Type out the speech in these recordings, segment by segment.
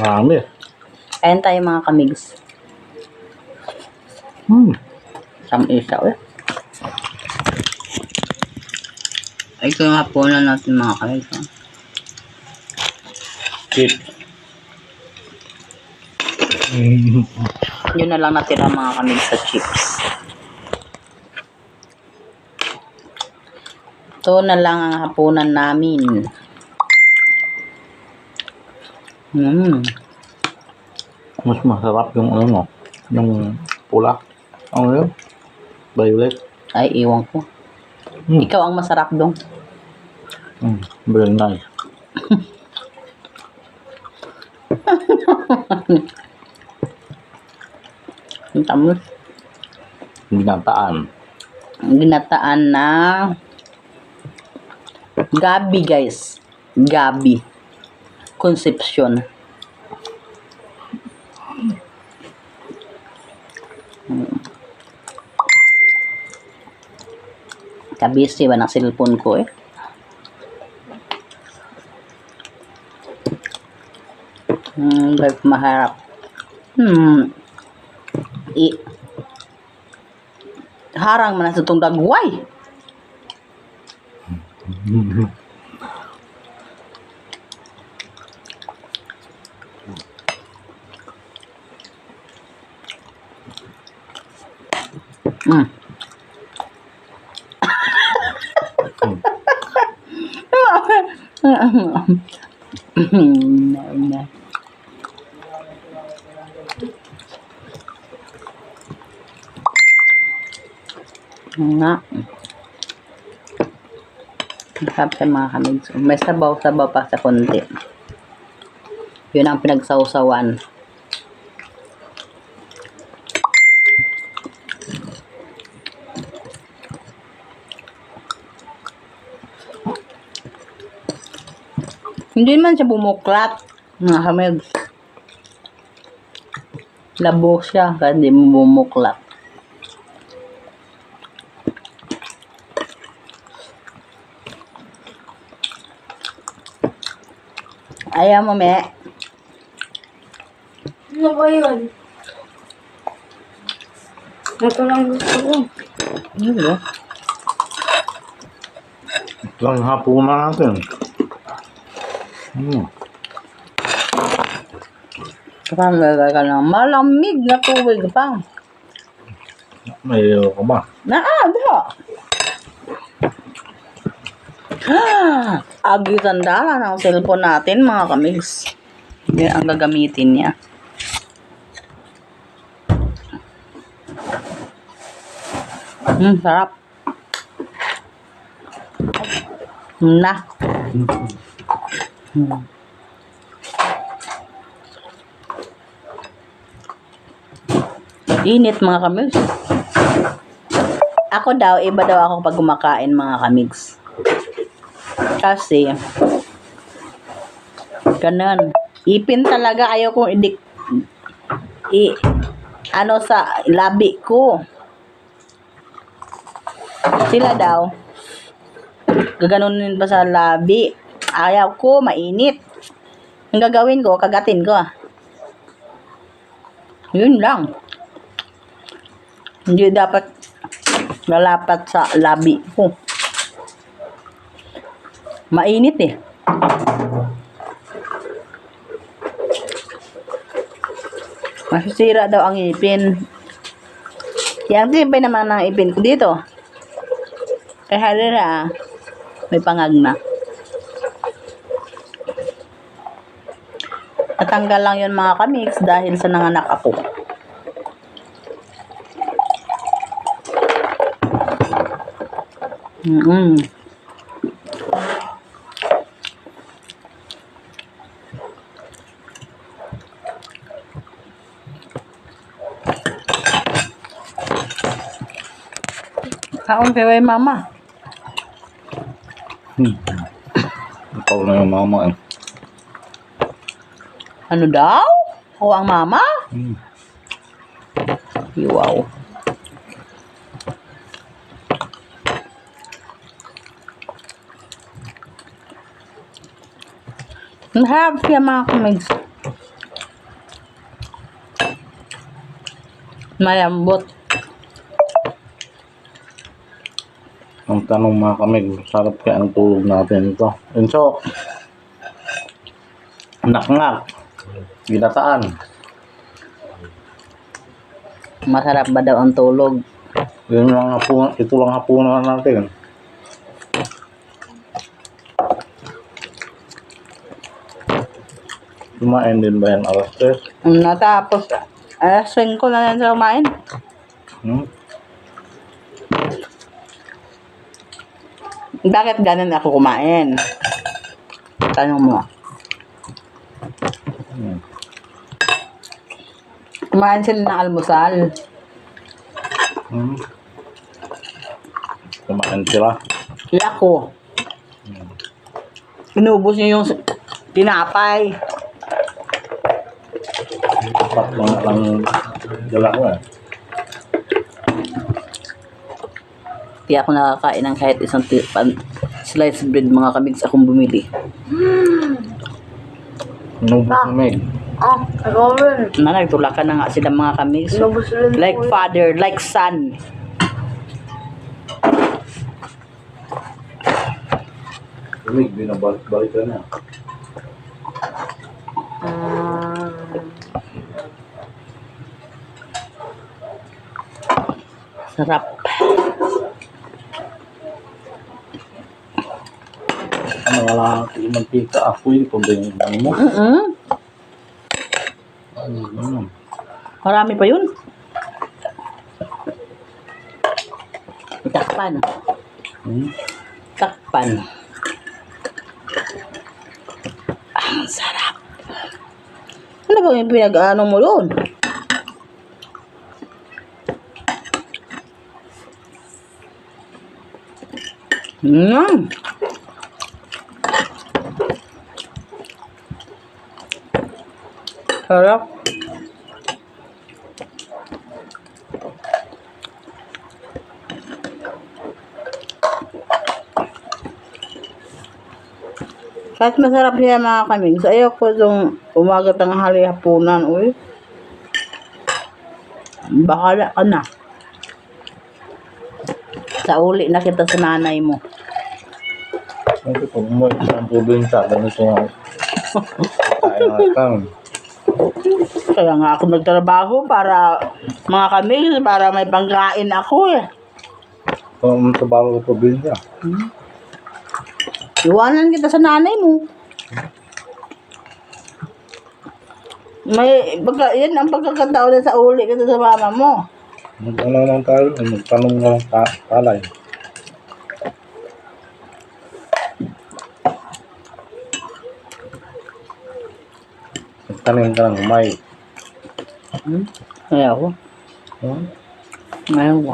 Marami. Kain tayo mga kamigs. Isa ulit. Ay, ito yung hapunan natin mga kamigs. Chips. Yun na lang natira mga kamigs sa chips. Ito na lang ang hapunan namin. Mas masarap yung ano, yung pula. Ano yun? Violet. Ay, iwan ko. Ikaw ang masarap dong. Very nice. Ang tamis. Ginataan. Ginataan na gabi, guys. Gabi. Concepcion. Kabisi ba ng cellphone ko eh. Ba't maharap. Harang man sa itong dagway. Nga. Masarap siya mga kamigs. May sabaw-sabaw pa sa konti. Yun ang pinagsawsawan. Hindi man siya bumuklat. Mga kamigs. Labo siya kasi hindi mo bumuklat. Ayaw mo, me. Ano ba yun? Ito lang gusto ko. Ano ba? Ito lang yung hapunan natin. Saka nalagay ka ng malamig na tubig pa. May ka ba? Diba? Agitan dala ng cellphone natin mga kamigs. Yan ang gagamitin niya. Sarap. Na. Init mga kamigs. Ako daw, iba daw ako pag kumakain mga kamigs. Kasi ganun. Ipin talaga ayaw kong ano sa labi ko. Sila daw gaganunin pa sa labi. Ayaw ko, mainit. Ang gagawin ko, kagatin ko. Yun lang. Hindi dapat lalapat sa labi ko. Mainit eh. Masisira daw ang ipin. Yang timpay naman ang ipin ko dito. Kaya halira, may pangag na. Natanggal lang yun mga kamigs dahil sa nanganak ako. Kaon kay mama. Ikaw na yung mama eh. Ano daw? Ako ang mama? Wow. Ang harap siya mga kamigs. Malambot. Ang tanong mga kamig, sarap kaya ang tulog natin ito. Enso, nakngak, ginataan. Masarap ba daw ang tulog? Yun lang hapunan, ito lang hapunan natin. Kumain din ba yan alas 3? Natapos. Alas 5 na yan sa kumain. Hmm? Bakit ganun ako kumain? Tanong mo. Hmm. Kumain sila ng almusal. Hmm. Kumain sila. Kaya ako. Inubos niyo yung tinapay. Dapat lang dala ko eh. Kaya ako nakakain ng kahit isang slice bread mga kamigs akong bumili. Inubos kami. Ah, ako rin. Nagtulakan na nga sila mga kamigs. Inubos rin Like po yun. father, like son. Tumig, binabalik-balik ka na. Sarap. Ano wala kang mantika ako yun kung ganyan mo. Marami pa yun. Takpan. Hmm? Takpan. Ang sarap. Ano ba yung pinag-ano mo yun? Sarap. Kahit masarap siya mga kamings, ayoko itong umaga tanghali hapunan. Uy. Bakala ka na. Sa uli na kita sa nanay mo. Kasi pag mo isang probinsya, ganito nga. Kaya nga kang. Kaya nga ako nagtrabaho para mga kamings, para may pangkain ako eh. Kung trabaho sa probinsya. Iwanan kita sa nanay mo. Yan ang pagkakataon na sa uli kita sa mama mo. Magtanong lang tayo, magtanong lang talay. Magtanong ka lang, umay. Kaya ako. Hmm? Ngayon ko.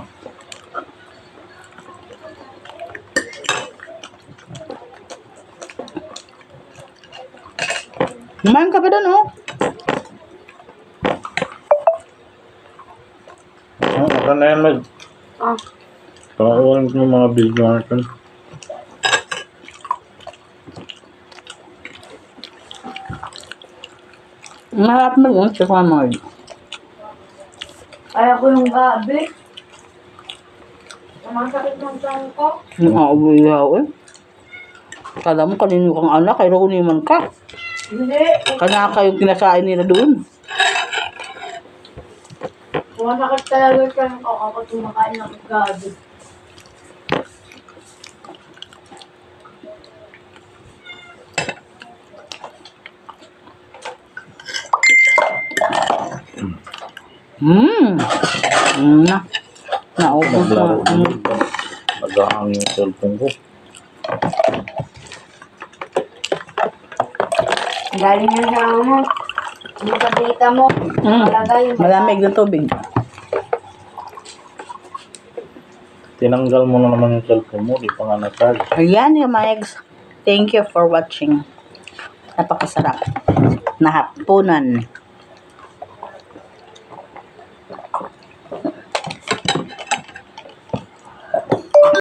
Kumain ka pa doon, oh. Ito na yan, mag. Ah, Pangawalan ko yung mga video natin. Marap mo yung tsaka mo. kaya ko yung gabi. Masakit ng tiyan ko. Nakaubuyaw eh. Kala mo kanino kang anak, kay Roniman ka. Hindi. Kanaka yung kinakain nila doon. Masakit talaga yung tiyan ko kapag kumakain ng gabi. Na. Naubos Naglaro na. ko. Naghahang yung cellphone ko. Galing yun sa ano. Yung kabita mo. Malagay yung Malamig na tubig. Tinanggal mo na naman yung cellphone mo, di pa nga na-charge. Ayan yung mga eggs. Thank you for watching. Napakasarap. Na hapunan.